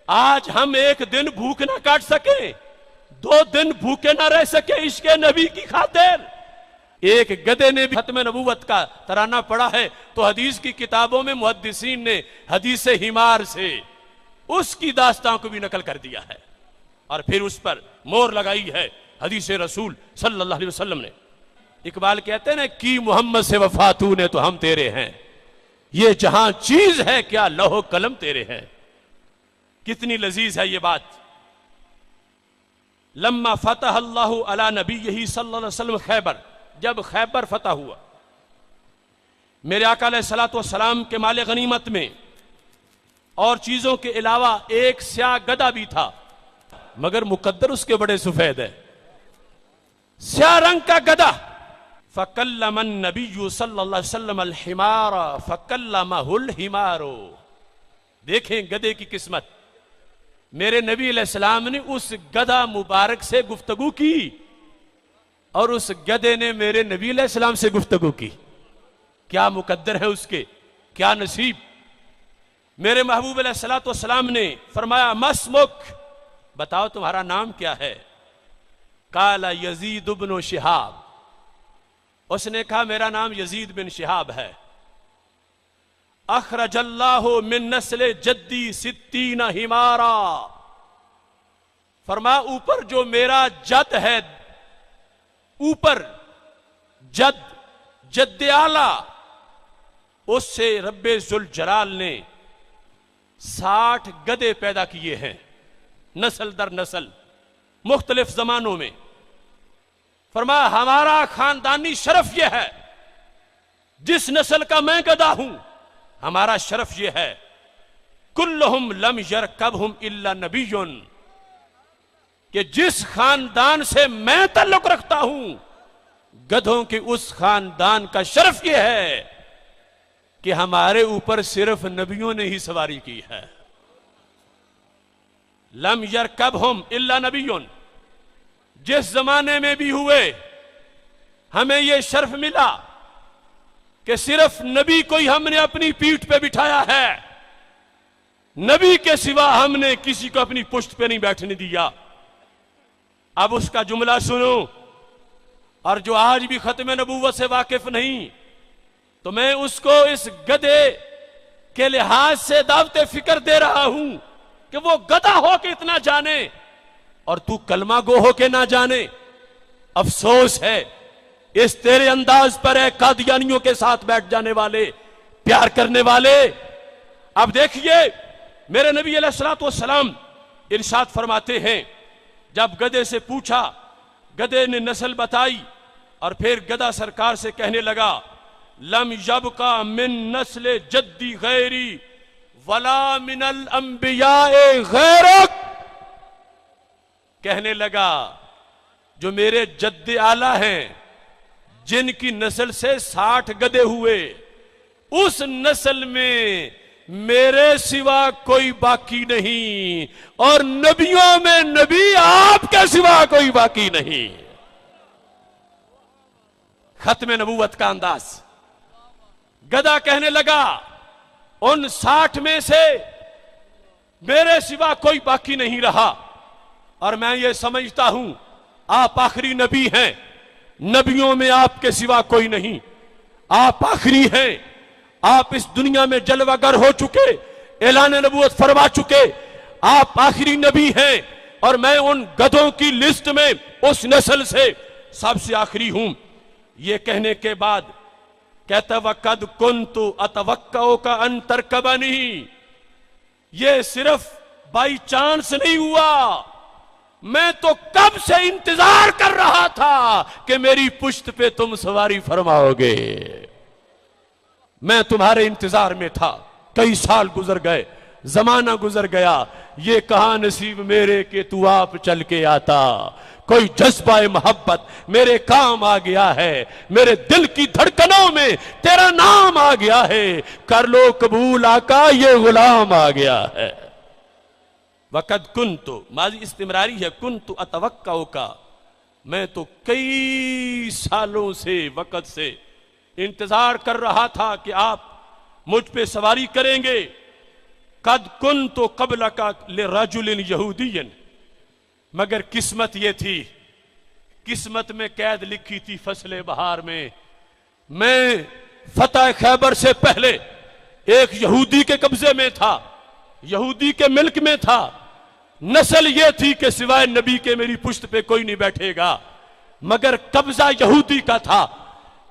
آج ہم ایک دن بھوک نہ کاٹ سکیں، 2 دن بھوکے نہ رہ سکے عشق نبی کی خاطر۔ ایک گدھے نے بھی ختم نبوت کا ترانہ پڑھا ہے تو حدیث کی کتابوں میں محدثین نے حدیث حمار سے اس کی داستان کو بھی نقل کر دیا ہے، اور پھر اس پر مور لگائی ہے حدیث رسول صلی اللہ علیہ وسلم نے۔ اقبال کہتے ہیں نا، کی محمد سے وفا تو نے تو ہم تیرے ہیں، یہ جہاں چیز ہے کیا لوح قلم تیرے ہیں۔ کتنی لذیذ ہے یہ بات۔ لما فتح اللہ علی نبیہ صلی اللہ علیہ وسلم خیبر، جب خیبر فتح ہوا، میرے آقا علیہ الصلوۃ والسلام کے مال غنیمت میں اور چیزوں کے علاوہ ایک سیاہ گدھا بھی تھا، مگر مقدر اس کے بڑے سفید ہے، سیاہ رنگ کا گدھا۔ فکلم النبی صلی اللہ علیہ وسلم الحمار فکلمہ الحمار۔ دیکھیں گدھے کی قسمت، میرے نبی علیہ السلام نے اس گدھا مبارک سے گفتگو کی اور اس گدھے نے میرے نبی علیہ السلام سے گفتگو کی۔ کیا مقدر ہے اس کے، کیا نصیب۔ میرے محبوب علیہ الصلوۃ والسلام نے فرمایا مسمک، بتاؤ تمہارا نام کیا ہے؟ قال یزید بن شہاب، اس نے کہا میرا نام یزید بن شہاب ہے۔ اخرج اللہ من نسل جدی 60 حمارا، فرمایا اوپر جو میرا جد ہے، اوپر جد اعلی، اس سے رب ذوالجلال نے 60 گدھے پیدا کیے ہیں، نسل در نسل، مختلف زمانوں میں۔ فرمایا ہمارا خاندانی شرف یہ ہے، جس نسل کا میں گدھا ہوں ہمارا شرف یہ ہے، کلہم لم یرکبہم الا نبی، کہ جس خاندان سے میں تعلق رکھتا ہوں گدھوں کے اس خاندان کا شرف یہ ہے کہ ہمارے اوپر صرف نبیوں نے ہی سواری کی ہے۔ لم یرکبہم الا نبی، جس زمانے میں بھی ہوئے ہمیں یہ شرف ملا کہ صرف نبی کو ہی ہم نے اپنی پیٹھ پہ بٹھایا ہے، نبی کے سوا ہم نے کسی کو اپنی پشت پہ نہیں بیٹھنے دیا۔ اب اس کا جملہ سنو، اور جو آج بھی ختم نبوت سے واقف نہیں تو میں اس کو اس گدھے کے لحاظ سے دعوت فکر دے رہا ہوں کہ وہ گدھا ہو کے اتنا جانے اور تو کلمہ گو ہو کے نہ جانے۔ افسوس ہے اس تیرے انداز پر ہے قادیانیوں کے ساتھ بیٹھ جانے والے، پیار کرنے والے۔ اب دیکھیے میرے نبی علیہ الصلوۃ والسلام ارشاد فرماتے ہیں، جب گدھے سے پوچھا، گدھے نے نسل بتائی، اور پھر گدھا سرکار سے کہنے لگا لم یبقى من نسل جدی غیری ولا من الانبیاء غیرک، کہنے لگا جو میرے جد اعلیٰ ہیں جن کی نسل سے 60 گدھے ہوئے، اس نسل میں میرے سوا کوئی باقی نہیں، اور نبیوں میں نبی آپ کے سوا کوئی باقی نہیں۔ ختم نبوت کا انداز۔ گدھا کہنے لگا ان 60 میں سے میرے سوا کوئی باقی نہیں رہا، اور میں یہ سمجھتا ہوں آپ آخری نبی ہیں، نبیوں میں آپ کے سوا کوئی نہیں، آپ آخری ہیں، آپ اس دنیا میں جلوہ گر ہو چکے، اعلان نبوت فرما چکے، آپ آخری نبی ہیں، اور میں ان گدھوں کی لسٹ میں اس نسل سے سب سے آخری ہوں۔ یہ کہنے کے بعد کہتا وَقَدْ كُنْتُ أَتَوَقَّعُكَ أَن تَرْكَبَنِي، یہ صرف بائی چانس نہیں ہوا، میں تو کب سے انتظار کر رہا تھا کہ میری پشت پہ تم سواری فرماؤ گے، میں تمہارے انتظار میں تھا۔ کئی سال گزر گئے، زمانہ گزر گیا، یہ کہاں نصیب میرے کہ تو آپ چل کے آتا، کوئی جذبہ محبت میرے کام آ گیا ہے، میرے دل کی دھڑکنوں میں تیرا نام آ گیا ہے، کر لو قبول آقا یہ غلام آ گیا ہے۔ وقد کنت، ماضی استمراری ہے، کنت اتوقع کا، میں تو کئی سالوں سے وقت سے انتظار کر رہا تھا کہ آپ مجھ پہ سواری کریں گے۔ قد کنت قبلک لرجل یہودی، مگر قسمت یہ تھی، قسمت میں قید لکھی تھی فصل بہار میں فتح خیبر سے پہلے ایک یہودی کے قبضے میں تھا، یہودی کے ملک میں تھا، نسل یہ تھی کہ سوائے نبی کے میری پشت پہ کوئی نہیں بیٹھے گا، مگر قبضہ یہودی کا تھا،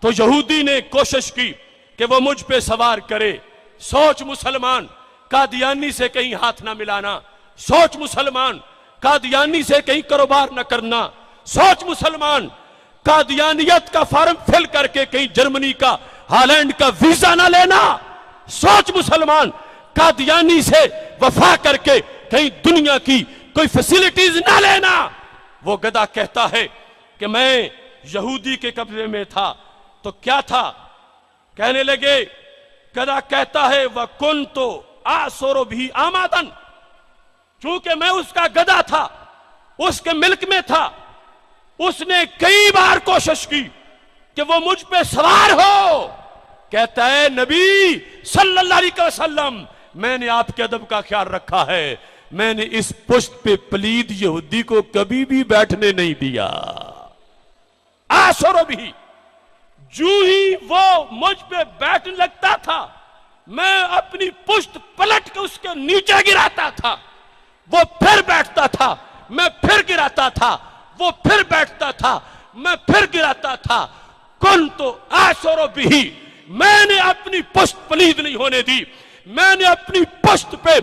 تو یہودی نے کوشش کی کہ وہ مجھ پہ سوار کرے۔ سوچ مسلمان، قادیانی سے کہیں ہاتھ نہ ملانا، سوچ مسلمان، قادیانی سے کہیں کاروبار نہ کرنا، سوچ مسلمان، قادیانیت کا فارم فل کر کے کہیں جرمنی کا، ہالینڈ کا ویزا نہ لینا، سوچ مسلمان، قادیانی سے وفا کر کے کہیں دنیا کی کوئی فیسیلیٹیز نہ لینا۔ وہ گدھا کہتا ہے کہ میں یہودی کے قبضے میں تھا، تو کیا تھا؟ کہنے لگے، گدھا کہتا ہے وَكُنْتُ آسورو بھی آمادن، چونکہ میں اس کا گدھا تھا، اس کے ملک میں تھا، اس نے کئی بار کوشش کی کہ وہ مجھ پہ سوار ہو۔ کہتا ہے نبی صلی اللہ علیہ وسلم، میں نے آپ کے ادب کا خیال رکھا ہے، میں نے اس پشت پہ پلید یہودی کو کبھی بھی بیٹھنے نہیں دیا۔ آسورو بھی، جو ہی وہ مجھ پہ بیٹھنے لگتا تھا، میں اپنی پشت پلٹ کے اس کے نیچے گراتا تھا، وہ پھر بیٹھتا تھا، میں پھر گراتا تھا، وہ پھر بیٹھتا تھا، میں پھر گراتا تھا۔ کنتو آسورو بھی، میں نے اپنی پشت پلید نہیں ہونے دی، میں نے اپنی پشت پہ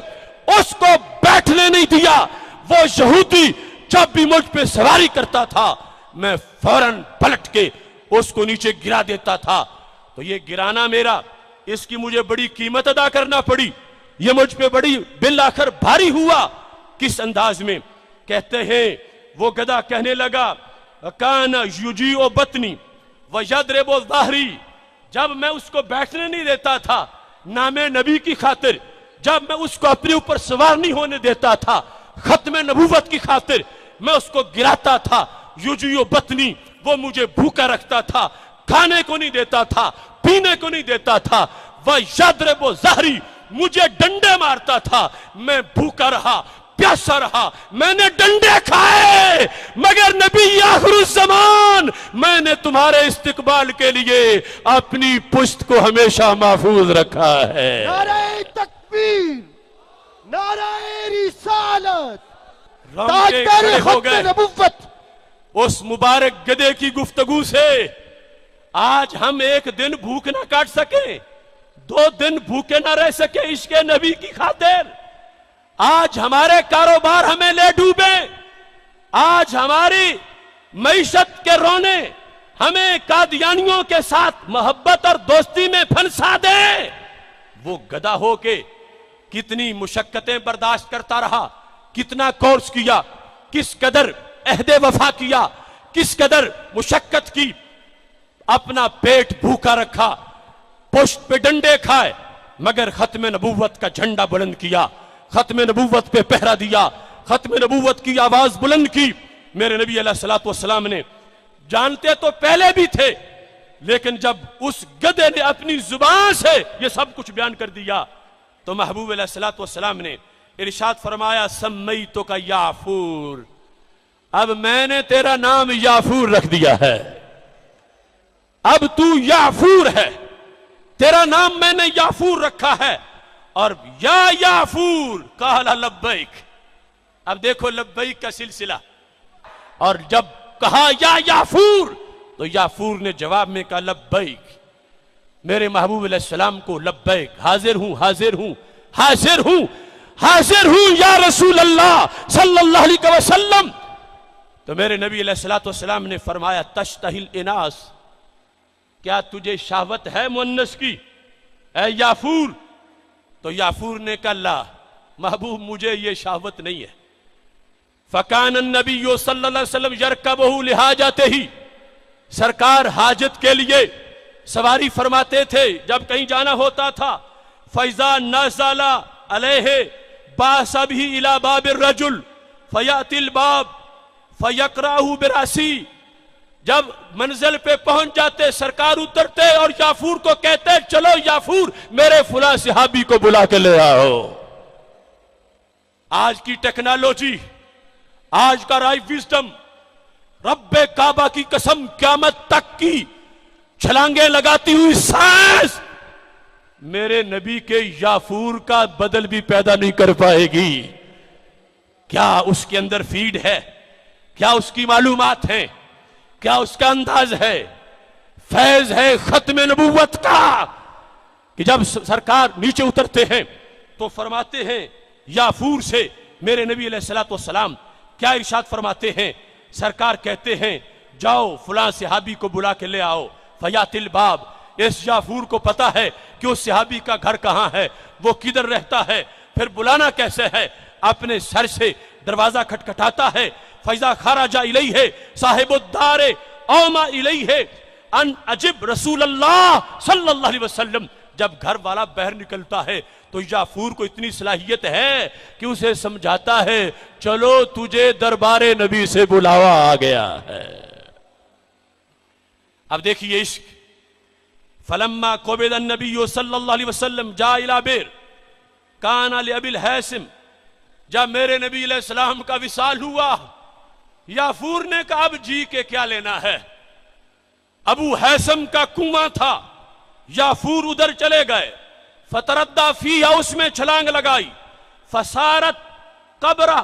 اس کو بیٹھنے نہیں دیا۔ وہ یہودی جب بھی مجھ پہ سواری کرتا تھا، میں فوراً پلٹ کے اس کو نیچے گرا دیتا تھا۔ تو یہ گرانا میرا، اس کی مجھے بڑی قیمت ادا کرنا پڑی، یہ مجھ پہ بڑی بالآخر بھاری ہوا۔ کس انداز میں؟ کہتے ہیں وہ گدھا کہنے لگا کان یجیع بطنی ویضرب ظہری، جب میں اس کو بیٹھنے نہیں دیتا تھا نام نبی کی خاطر، جب میں اس کو اپنے اوپر سوار نہیں ہونے دیتا تھا ختم نبوت کی خاطر، میں اس کو گراتا تھا۔ یجیع بطنی، وہ مجھے بھوکا رکھتا تھا، کھانے کو نہیں دیتا تھا، پینے کو نہیں دیتا تھا۔ وَيَضْرِبُ ظَهْرِي، مجھے ڈنڈے مارتا تھا، میں بھوکا رہا، پیاسا رہا، میں نے ڈنڈے کھائے، مگر نبی آخر الزمان میں نے تمہارے استقبال کے لیے اپنی پشت کو ہمیشہ محفوظ رکھا ہے۔ نعرہ تکبیر، نعرہ رسالت، رونقیں تاجدار کھڑے ہو ختم گئے نبوت۔ اس مبارک گدھے کی گفتگو سے۔ آج ہم ایک دن بھوک نہ کاٹ سکیں، 2 دن بھوکے نہ رہ سکیں عشق نبی کی خاطر، آج ہمارے کاروبار ہمیں لے ڈوبے، آج ہماری معیشت کے رونے ہمیں قادیانیوں کے ساتھ محبت اور دوستی میں پھنسا دے۔ وہ گدھا ہو کے کتنی مشقتیں برداشت کرتا رہا، کتنا کورس کیا، کس قدر عہد وفا کیا، کس قدر مشقت کی، اپنا پیٹ بھوکا رکھا، پشت پہ ڈنڈے کھائے، مگر ختم نبوت کا جھنڈا بلند کیا، ختم نبوت پہ پہرا دیا، ختم نبوت کی آواز بلند کی۔ میرے نبی علیہ الصلوۃ والسلام نے جانتے تو پہلے بھی تھے، لیکن جب اس گدھے نے اپنی زبان سے یہ سب کچھ بیان کر دیا تو محبوب علیہ الصلوۃ والسلام نے ارشاد فرمایا سمیتک یافور، اب میں نے تیرا نام یافور رکھ دیا ہے، اب تو یافور ہے، تیرا نام میں نے یافور رکھا ہے۔ اور یا یافور قال لبیک، اب دیکھو لبیک کا سلسلہ، اور جب کہا یا یافور تو یافور نے جواب میں کہا لبیک، میرے محبوب علیہ السلام کو لبیک، حاضر ہوں حاضر ہوں حاضر ہوں حاضر ہوں یا رسول اللہ صلی اللہ علیہ وسلم۔ تو میرے نبی علیہ الصلوۃ والسلام نے فرمایا تشتہی الاناس، کیا تجھے شہوت ہے مؤنث کی اے یافور؟ تو یافور نے کہا لا، محبوب مجھے یہ شہوت نہیں ہے۔ فکان النبی صلی اللہ علیہ وسلم یرکبہ لحاجتہ، سرکار حاجت کے لیے سواری فرماتے تھے جب کہیں جانا ہوتا تھا۔ فَإِذَا نَزَلَ عَلَيْهِ بَعَثَ بِهِ إِلَى بَابِ الرَّجُلِ فَيَأْتِي الْبَابَ فَيَقْرَأُهُ بِرَأْسِهِ، جب منزل پہ پہنچ جاتے سرکار اترتے اور یافور کو کہتے چلو یافور میرے فلاں صحابی کو بلا کے لے آؤ۔ آج کی ٹیکنالوجی، آج کا رائے وزڈم، رب کعبہ کی قسم قیامت تک کی چھلانگیں لگاتی ہوئی سائنس میرے نبی کے یافور کا بدل بھی پیدا نہیں کر پائے گی۔ کیا اس کے اندر فیڈ ہے؟ کیا اس کی معلومات ہیں؟ کیا اس کا انداز ہے؟ فیض ہے ختم نبوت کا کہ جب سرکار نیچے اترتے ہیں تو فرماتے ہیں یافور سے، میرے نبی علیہ الصلوۃ والسلام کیا ارشاد فرماتے ہیں؟ سرکار کہتے ہیں جاؤ فلاں صحابی کو بلا کے لے آؤ، فیات الباب، اس یافور کو پتا ہے کہ اس صحابی کا گھر کہاں ہے، وہ کدھر رہتا ہے، پھر بلانا کیسے ہے؟ اپنے سر سے دروازہ کھٹکھٹاتا ہے، فیضا خرج الیہ صاحب الدار اوما الیہ ان اجب رسول اللہ صلی اللہ علیہ وسلم۔ جب گھر والا باہر نکلتا ہے تو یافور کو اتنی صلاحیت ہے کہ اسے سمجھاتا ہے چلو تجھے دربار نبی سے بلاوا آ گیا ہے۔ اب دیکھیے عشق، فلما قبض النبی صلی اللہ علیہ وسلم جاء الی بئر کان لابی الہیثم، جب میرے نبی علیہ السلام کا وصال ہوا، یافور نے کہا اب جی کے کیا لینا ہے، ابو ہیثم کا کنواں تھا، یافور ادھر چلے گئے، فتردہ فیہا، اس میں چھلانگ لگائی، فسارت قبرہ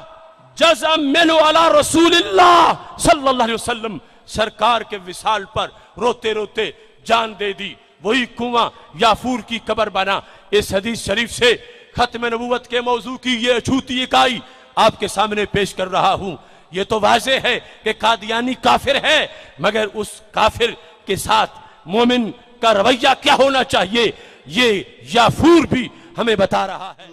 جزء منہ علی رسول اللہ صلی اللہ علیہ وسلم، سرکار کے وصال پر روتے روتے جان دے دی، وہی کنواں یافور کی قبر بنا۔ اس حدیث شریف سے ختم نبوت کے موضوع کی یہ اچھوتی اکائی آپ کے سامنے پیش کر رہا ہوں۔ یہ تو واضح ہے کہ قادیانی کافر ہے، مگر اس کافر کے ساتھ مومن کا رویہ کیا ہونا چاہیے یہ یافور بھی ہمیں بتا رہا ہے۔